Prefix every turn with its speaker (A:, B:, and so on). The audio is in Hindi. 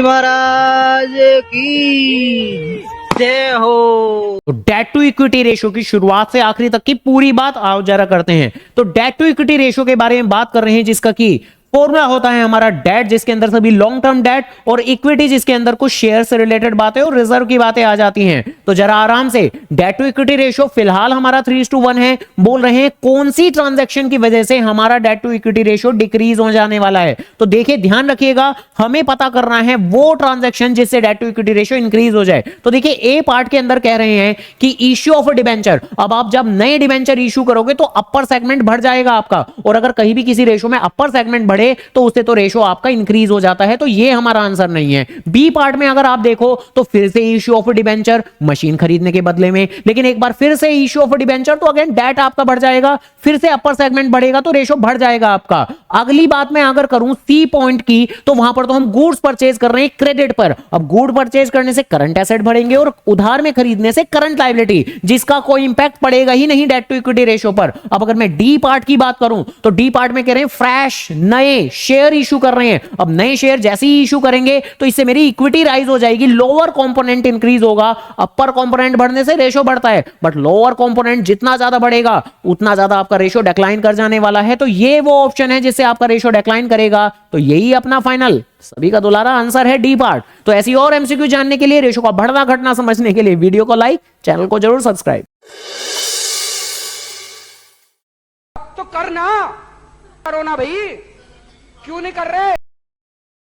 A: महाराज की जय हो।
B: तो डेट टू इक्विटी रेशो की शुरुआत से आखिरी तक की पूरी बात आओ जरा करते हैं। तो डेट टू इक्विटी रेशो के बारे में बात कर रहे हैं, जिसका की फॉर्मूला होता है हमारा डेट, जिसके अंदर सभी लॉन्ग टर्म डेट, और इक्विटी जिसके अंदर कुछ शेयर से रिलेटेड बातें और रिजर्व की बातें आ जाती हैं। तो जरा आराम से, डेट टू इक्विटी रेशो फिलहाल हमारा 3:1 है। बोल रहे हैं कौन सी ट्रांजैक्शन की वजह से हमारा debt to equity ratio decrease हो जाने वाला है। तो देखिए, ध्यान रखिएगा, हमें पता करना है वो ट्रांजैक्शन जिससे debt to equity ratio increase हो जाए। तो देखिए, ए पार्ट के अंदर कह रहे हैं कि इश्यू ऑफ डिबेंचर। अब आप जब नए डिबेंचर इश्यू करोगे तो अपर सेगमेंट बढ़ जाएगा आपका, और अगर कहीं भी किसी रेशो में अपर सेगमेंट बढ़े तो उससे तो रेशो आपका इंक्रीज हो जाता है। तो ये हमारा आंसर नहीं है। बी पार्ट में अगर आप देखो तो फिर से इश्यू ऑफ डिबेंचर, मशीन खरीदने के बदले में, लेकिन एक बार फिर से इश्यू ऑफ डिबेंचर, तो अगेन डेट आपका बढ़ जाएगा, फिर से अपर सेगमेंट बढ़ेगा तो रेशो बढ़ जाएगा आपका। अगली बात मैं अगर करूं सी पॉइंट की, तो वहां पर तो हम गुड्स परचेज कर रहे हैं क्रेडिट पर। अब गुड परचेज करने से करंट एसेट बढ़ेंगे और उधार में खरीदने से करंट लायबिलिटी, जिसका कोई इंपैक्ट पड़ेगा ही नहीं डेट टू इक्विटी रेशो पर। अब अगर मैं डी पार्ट की बात करूं तो डी पार्ट में कह रहे हैं फ्रेश नए शेयर इशू कर रहे हैं। अब नए शेयर जैसे ही इशू करेंगे तो इससे मेरी इक्विटी राइज हो जाएगी, लोअर कंपोनेंट इंक्रीज होगा। अपर कंपोनेंट बढ़ने से रेशो बढ़ता है, बट लोअर कंपोनेंट जितना ज्यादा बढ़ेगा उतना ज्यादा आपका रेशो डिक्लाइन कर जाने वाला है। तो ये वो ऑप्शन है जिससे आपका रेशो डिक्लाइन करेगा। तो यही अपना फाइनल सभी का दुलारा आंसर है, डी पार्ट। तो ऐसी और एमसीक्यू जानने के लिए, रेशो का बढ़ना घटना समझने के लिए वीडियो को लाइक, चैनल को जरूर सब्सक्राइब
C: तो करना, करो ना भाई, क्यों नहीं कर रहे।